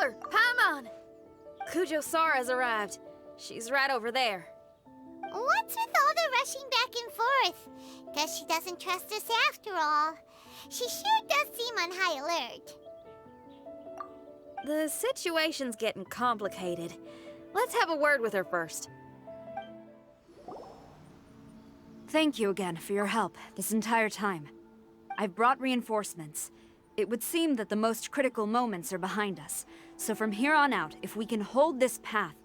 Traveler, Paimon! Kujo-Sara's arrived. She's right over there. What's with all the rushing back and forth? Guess she doesn't trust us after all. She sure does seem on high alert. The situation's getting complicated. Let's have a word with her first. Thank you again for your help this entire time. I've brought reinforcements. It would seem that the most critical moments are behind us, so from here on out, if we can hold this path,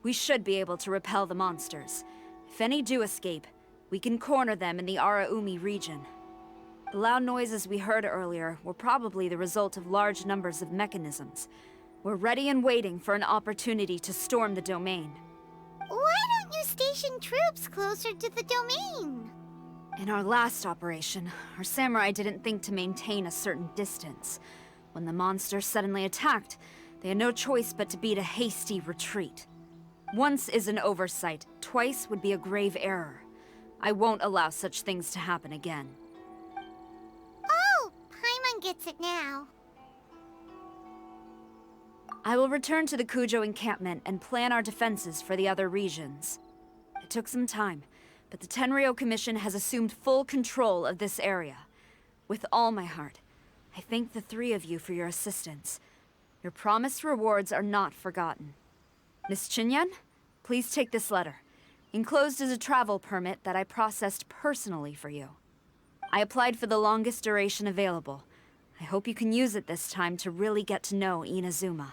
we should be able to repel the monsters. If any do escape, we can corner them in the Araumi region. The loud noises we heard earlier were probably the result of large numbers of mechanisms. We're ready and waiting for an opportunity to storm the domain. Why don't you station troops closer to the domain? In our last operation, our samurai didn't think to maintain a certain distance. When the monsters suddenly attacked, they had no choice but to beat a hasty retreat. Once is an oversight, twice would be a grave error. I won't allow such things to happen again. Oh, Paimon gets it now. I will return to the Kujo encampment and plan our defenses for the other regions. It took some time, but the Tenryou Commission has assumed full control of this area. With all my heart, I thank the three of you for your assistance. Your promised rewards are not forgotten. Miss Chinyan, please take this letter. Enclosed is a travel permit that I processed personally for you. I applied for the longest duration available. I hope you can use it this time to really get to know Inazuma.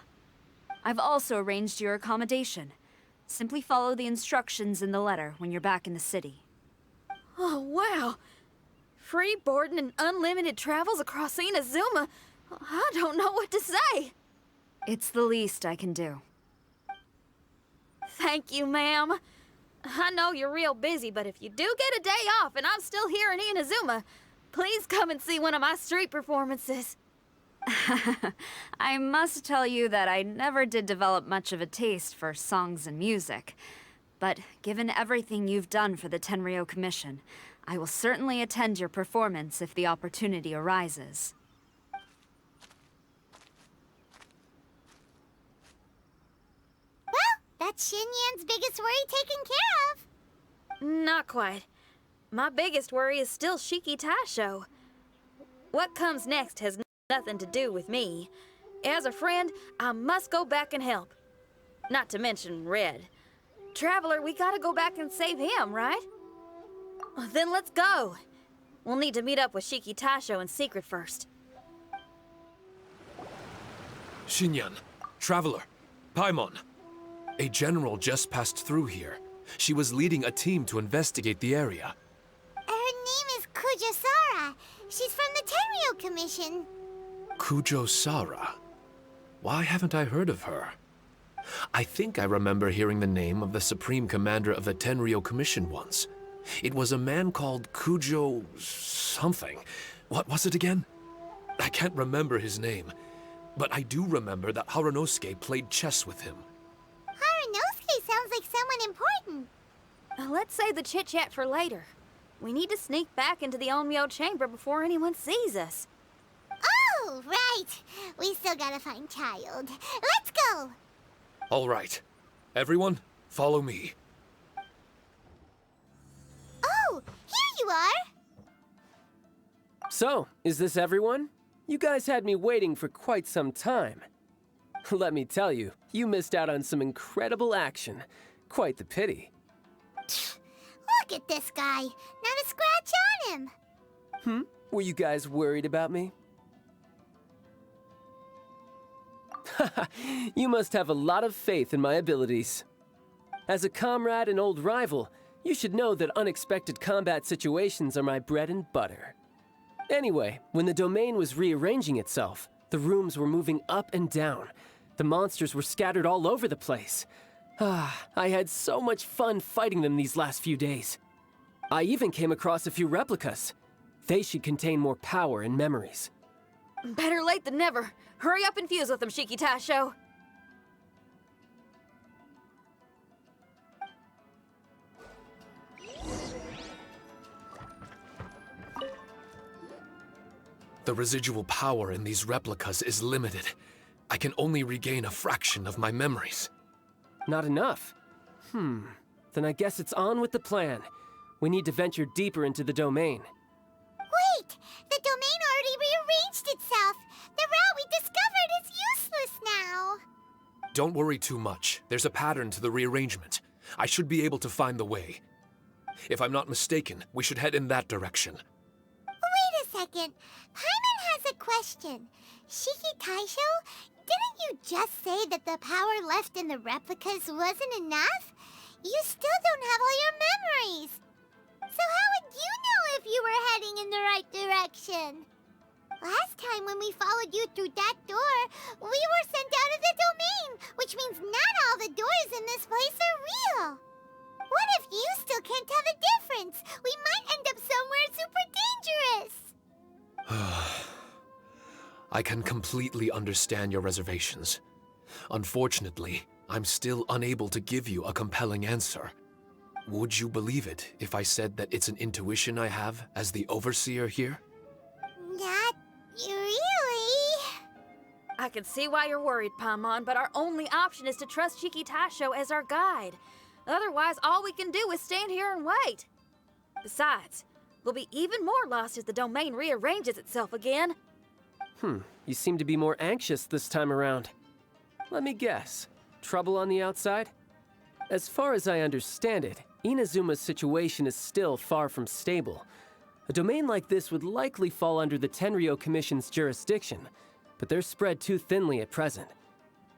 I've also arranged your accommodation. Simply follow the instructions in the letter when you're back in the city. Oh, wow! Free boarding and unlimited travels across Inazuma? I don't know what to say! It's the least I can do. Thank you, ma'am. I know you're real busy, but if you do get a day off and I'm still here in Inazuma, please come and see one of my street performances. I must tell you that I never did develop much of a taste for songs and music. But given everything you've done for the Tenryou Commission, I will certainly attend your performance if the opportunity arises. Well, that's Xinyan's biggest worry taken care of. Not quite. My biggest worry is still Shiki Taisho. What comes next has nothing to do with me. As a friend, I must go back and help. Not to mention Red. Traveler, we gotta go back and save him, right? Then let's go. We'll need to meet up with Shiki Taisho in secret first. Xinyan, Traveler, Paimon. A general just passed through here. She was leading a team to investigate the area. Her name is Kujo-Sara. She's from the Tenryou Commission. Kujo-Sara? Why haven't I heard of her? I think I remember hearing the name of the Supreme Commander of the Tenryou Commission once. It was a man called Kujo... something. What was it again? I can't remember his name, but I do remember that Harunosuke played chess with him. Harunosuke sounds like someone important. Let's save the chit-chat for later. We need to sneak back into the Onmyo chamber before anyone sees us. Oh, right. We still gotta find Child. Let's go! All right. Everyone, follow me. Oh, here you are! So, is this everyone? You guys had me waiting for quite some time. Let me tell you, you missed out on some incredible action. Quite the pity. Look at this guy. Not a scratch on him. Were you guys worried about me? You must have a lot of faith in my abilities. As a comrade and old rival, you should know that unexpected combat situations are my bread and butter. Anyway, when the domain was rearranging itself, the rooms were moving up and down. The monsters were scattered all over the place. I had so much fun fighting them these last few days. I even came across a few replicas. They should contain more power and memories. Better late than never. Hurry up and fuse with them, Shiki Taisho. The residual power in these replicas is limited. I can only regain a fraction of my memories. Not enough? Then I guess it's on with the plan. We need to venture deeper into the domain. Wait! The domain already rearranged itself! The route we discovered is useless now! Don't worry too much. There's a pattern to the rearrangement. I should be able to find the way. If I'm not mistaken, we should head in that direction. Wait a second. Paimon has a question. Shiki Taisho, didn't you just say that the power left in the replicas wasn't enough? You still don't have all your memories. So how would you know if you were heading in the right direction? Last time when we followed you through that door, we were sent out of the domain, which means not all the doors in this place are real. What if you still can't tell the difference? We might end up somewhere super dangerous. I can completely understand your reservations. Unfortunately, I'm still unable to give you a compelling answer. Would you believe it if I said that it's an intuition I have as the overseer here? Not really. I can see why you're worried, Paimon, but our only option is to trust Shiki Taisho as our guide. Otherwise, all we can do is stand here and wait. Besides, we'll be even more lost if the domain rearranges itself again. You seem to be more anxious this time around. Let me guess. Trouble on the outside? As far as I understand it, Inazuma's situation is still far from stable. A domain like this would likely fall under the Tenryou Commission's jurisdiction, but they're spread too thinly at present.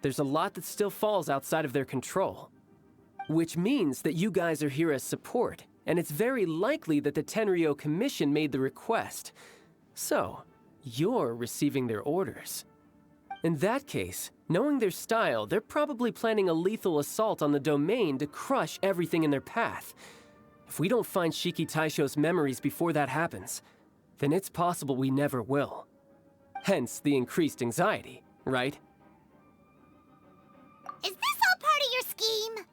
There's a lot that still falls outside of their control. Which means that you guys are here as support, and it's very likely that the Tenryou Commission made the request. So, you're receiving their orders. In that case, knowing their style, they're probably planning a lethal assault on the domain to crush everything in their path. If we don't find Shiki Taisho's memories before that happens, then it's possible we never will. Hence the increased anxiety, right? Is this all part of your scheme?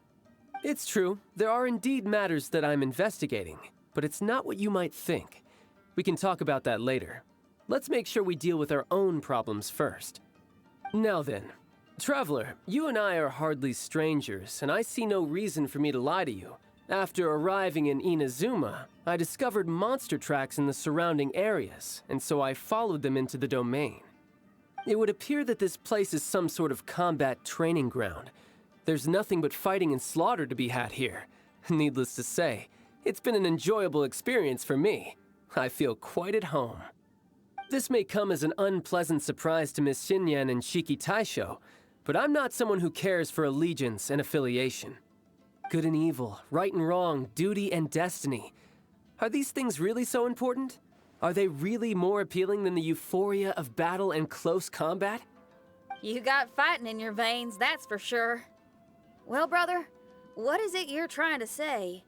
It's true. There are indeed matters that I'm investigating, but it's not what you might think. We can talk about that later. Let's make sure we deal with our own problems first. Now then, Traveler, you and I are hardly strangers, and I see no reason for me to lie to you. After arriving in Inazuma, I discovered monster tracks in the surrounding areas, and so I followed them into the domain. It would appear that this place is some sort of combat training ground. There's nothing but fighting and slaughter to be had here. Needless to say, it's been an enjoyable experience for me. I feel quite at home. This may come as an unpleasant surprise to Miss Xinyan and Shiki Taisho, but I'm not someone who cares for allegiance and affiliation. Good and evil, right and wrong, duty and destiny. Are these things really so important? Are they really more appealing than the euphoria of battle and close combat? You got fighting in your veins, that's for sure. Well, brother, what is it you're trying to say?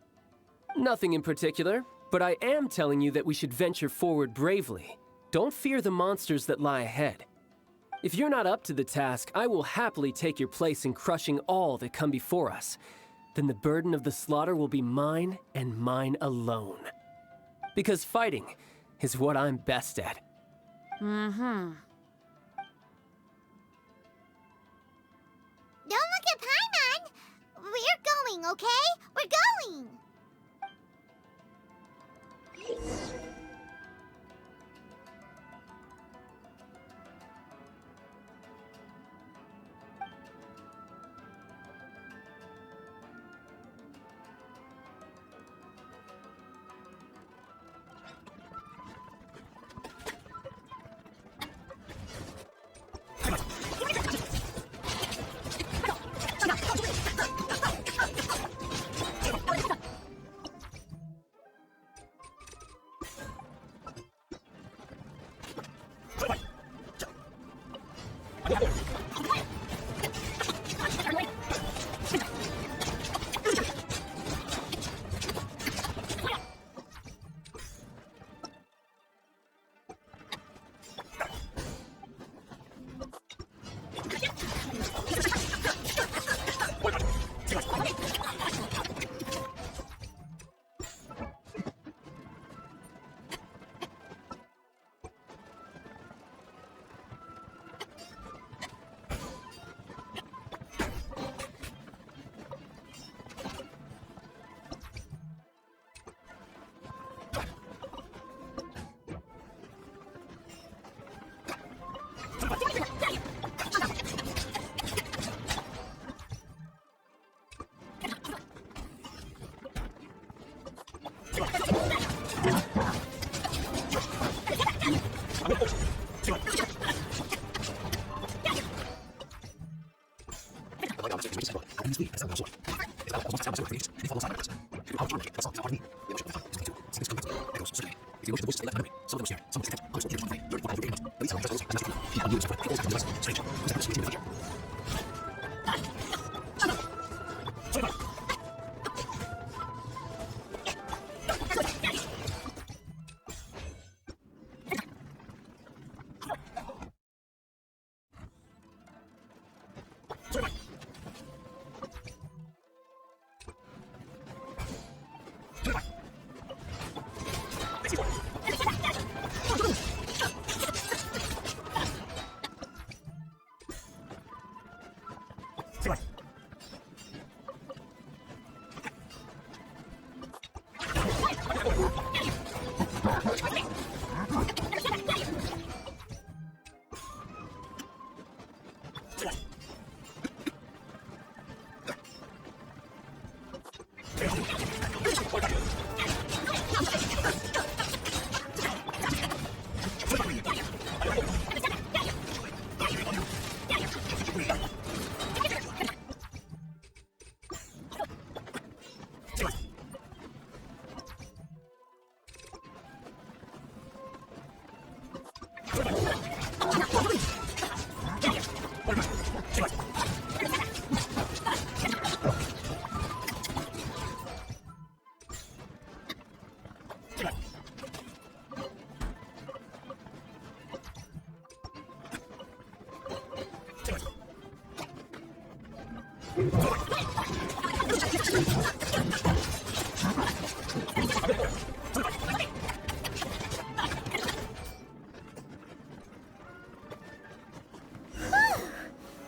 Nothing in particular, but I am telling you that we should venture forward bravely. Don't fear the monsters that lie ahead. If you're not up to the task, I will happily take your place in crushing all that come before us. Then the burden of the slaughter will be mine and mine alone. Because fighting is what I'm best at. Don't look at Paimon! We're going, okay? We're going!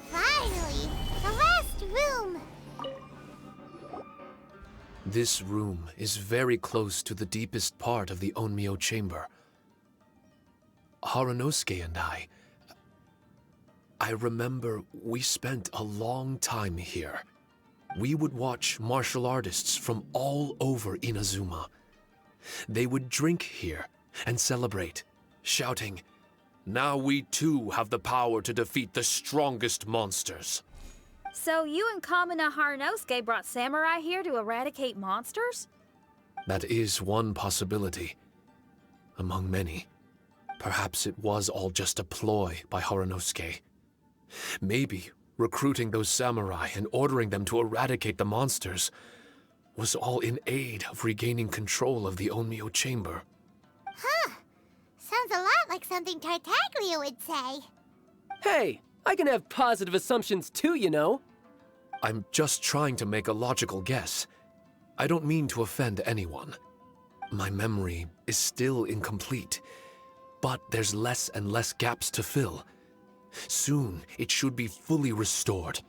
Finally, the last room. This room is very close to the deepest part of the Onmyo chamber. Harunosuke and I remember we spent a long time here. We would watch martial artists from all over Inazuma. They would drink here and celebrate, shouting, "Now we too have the power to defeat the strongest monsters." So you and Kamina Harunosuke brought samurai here to eradicate monsters? That is one possibility, among many. Perhaps it was all just a ploy by Harunosuke. Maybe recruiting those samurai and ordering them to eradicate the monsters was all in aid of regaining control of the Onmyo chamber. Huh. Sounds a lot like something Tartaglia would say. Hey, I can have positive assumptions too, you know. I'm just trying to make a logical guess. I don't mean to offend anyone. My memory is still incomplete, but there's less and less gaps to fill. Soon, it should be fully restored.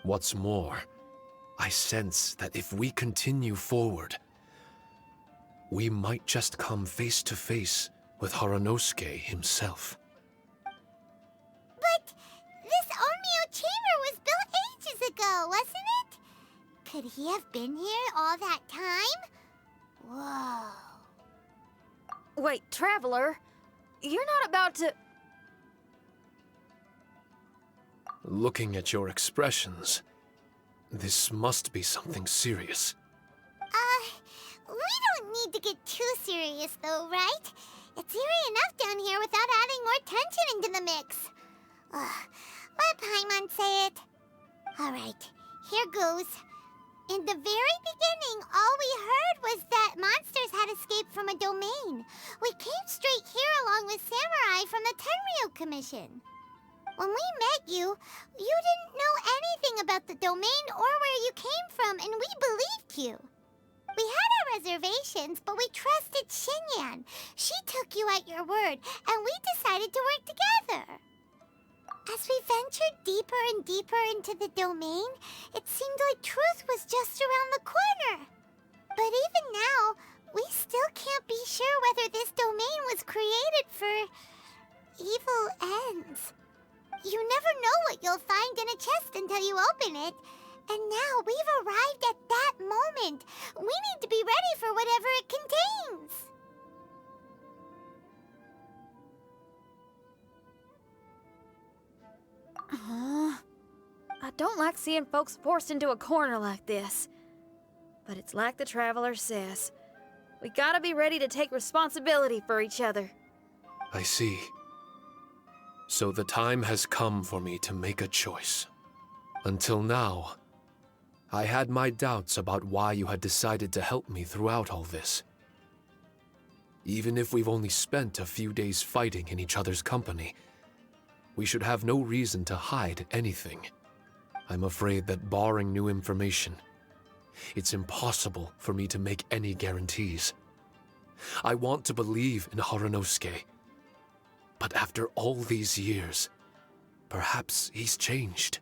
What's more, I sense that if we continue forward, we might just come face to face with Harunosuke himself. But this Onmyo chamber was built ages ago, wasn't it? Could he have been here all that time? Whoa. Wait, Traveler, you're not about to... Looking at your expressions, this must be something serious. We don't need to get too serious though, right? It's eerie enough down here without adding more tension into the mix. Let Paimon say it. Alright, here goes. In the very beginning, all we heard was that monsters had escaped from a domain. We came straight here along with samurai from the Tenryou Commission. When we met you, you didn't know anything about the domain or where you came from, and we believed you. We had our reservations, but we trusted Xinyan. She took you at your word, and we decided to work together. As we ventured deeper and deeper into the domain, it seemed like truth was just around the corner. But even now, we still can't be sure whether this domain was created for evil ends. You never know what you'll find in a chest until you open it. And now we've arrived at that moment. We need to be ready for whatever it contains. don't like seeing folks forced into a corner like this. But it's like the Traveler says. We gotta be ready to take responsibility for each other. I see. So the time has come for me to make a choice. Until now, I had my doubts about why you had decided to help me throughout all this. Even if we've only spent a few days fighting in each other's company, we should have no reason to hide anything. I'm afraid that barring new information, it's impossible for me to make any guarantees. I want to believe in Haranosuke, but after all these years, perhaps he's changed.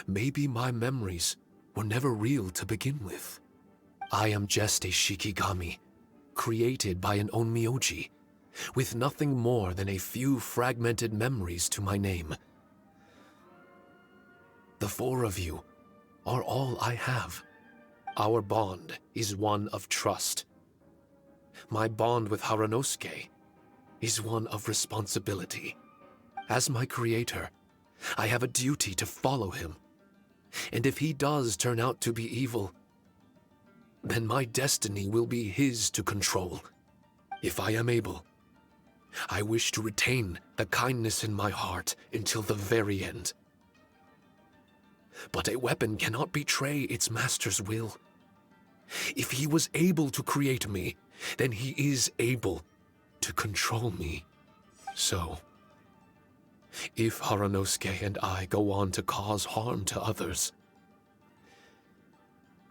Maybe my memories were never real to begin with. I am just a Shikigami, created by an onmyoji, with nothing more than a few fragmented memories to my name. The four of you are all I have. Our bond is one of trust. My bond with Haranosuke is one of responsibility. As my creator, I have a duty to follow him. And if he does turn out to be evil, then my destiny will be his to control. If I am able, I wish to retain the kindness in my heart until the very end. But a weapon cannot betray its master's will. If he was able to create me, then he is able to control me. So, if Haranosuke and I go on to cause harm to others,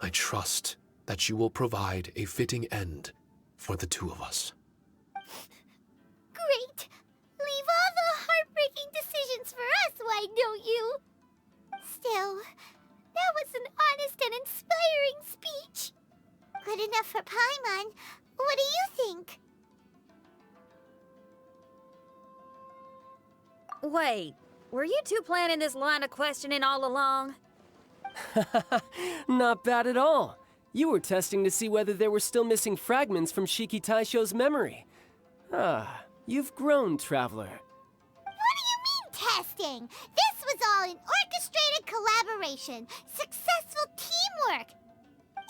I trust that you will provide a fitting end for the two of us. Great! Leave all the heartbreaking decisions for us, why don't you? Still, that was an honest and inspiring speech. Good enough for Paimon. What do you think? Wait, were you two planning this line of questioning all along? Not bad at all. You were testing to see whether there were still missing fragments from Shiki Taisho's memory. Ah, you've grown, Traveler. What do you mean, testing? This was all an orchestrated collaboration. Successful teamwork.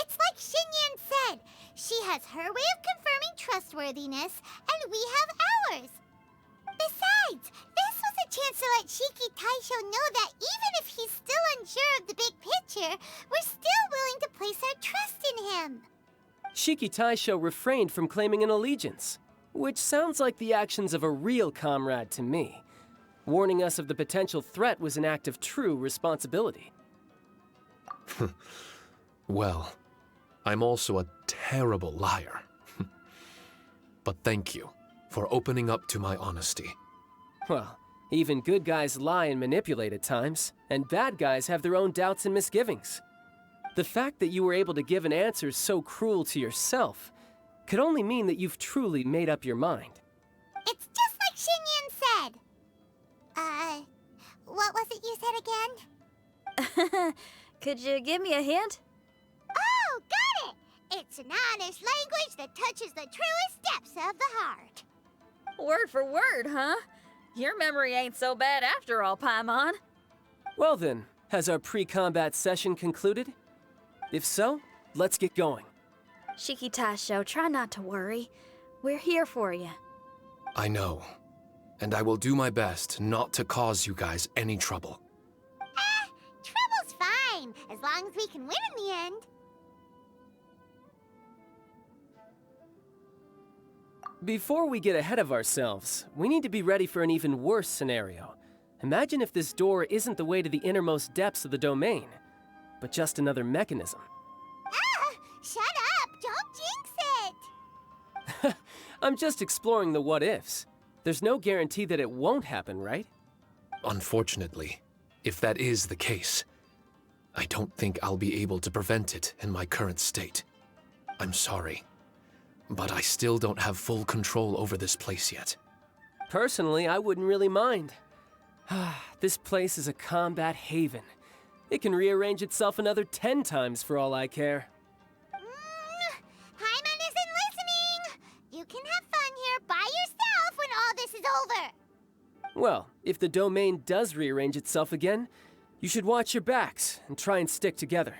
It's like Xinyan said. She has her way of confirming trustworthiness, and we have ours. Besides, this was a chance to let Shiki Taisho know that even if he's still unsure of the big picture, we're still willing to place our trust in him. Shiki Taisho refrained from claiming an allegiance, which sounds like the actions of a real comrade to me. Warning us of the potential threat was an act of true responsibility. Well, I'm also a terrible liar. But thank you for opening up to my honesty. Well, even good guys lie and manipulate at times, and bad guys have their own doubts and misgivings. The fact that you were able to give an answer so cruel to yourself could only mean that you've truly made up your mind. It's just like Xinyan said. What was it you said again? Could you give me a hint? Oh, got it! It's an honest language that touches the truest depths of the heart. Word for word, huh? Your memory ain't so bad after all, Paimon. Well then, has our pre-combat session concluded? If so, let's get going. Shiki Taisho, try not to worry. We're here for you. I know, and I will do my best not to cause you guys any trouble. Trouble's fine, as long as we can win in the end. Before we get ahead of ourselves, we need to be ready for an even worse scenario. Imagine if this door isn't the way to the innermost depths of the domain, but just another mechanism. Shut up! Don't jinx it! I'm just exploring the what-ifs. There's no guarantee that it won't happen, right? Unfortunately, if that is the case, I don't think I'll be able to prevent it in my current state. I'm sorry, but I still don't have full control over this place yet. Personally, I wouldn't really mind. This place is a combat haven. It can rearrange itself another 10 times for all I care. Hyman isn't listening! You can have fun here by yourself when all this is over! Well, if the domain does rearrange itself again, You should watch your backs and try and stick together.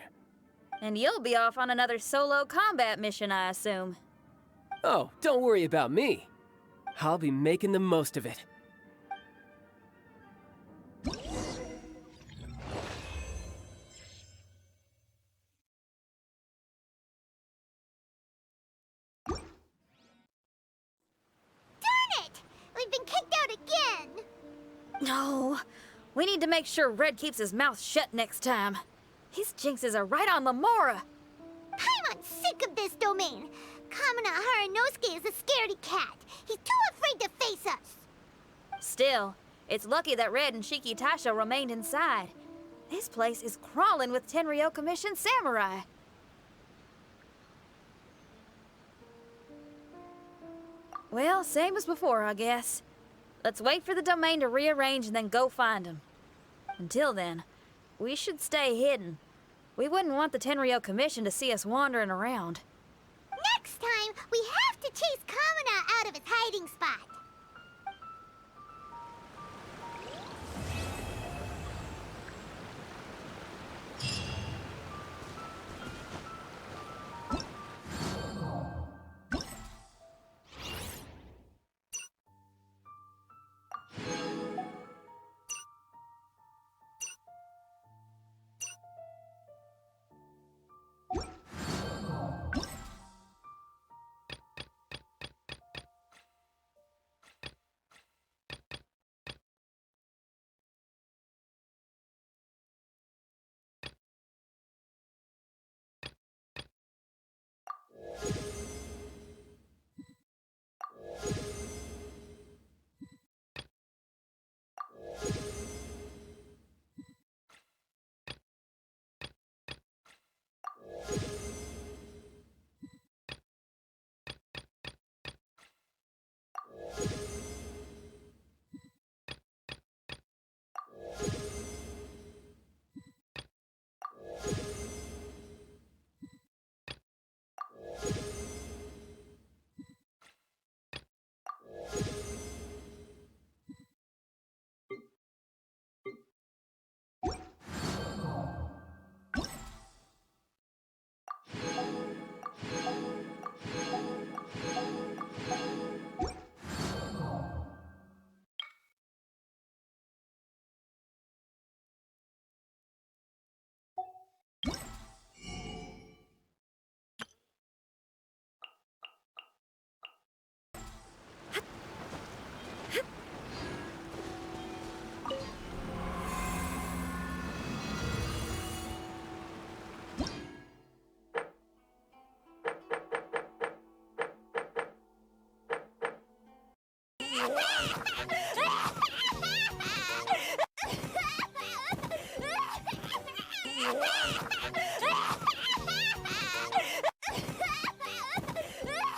And you'll be off on another solo combat mission, I assume. Oh, don't worry about me. I'll be making the most of it. Darn it! We've been kicked out again! No, we need to make sure Red keeps his mouth shut next time. His jinxes are right on Lamora. Paimon's sick of this domain. Kamina Haranosuke is a scaredy cat. He's too afraid to face us. Still, it's lucky that Red and Shiki Tasha remained inside. This place is crawling with Tenryo Commission samurai. Well, same as before, I guess. Let's wait for the domain to rearrange and then go find them. Until then, we should stay hidden. We wouldn't want the Tenryo Commission to see us wandering around. Next time, we have to chase Kamina out of his hiding spot.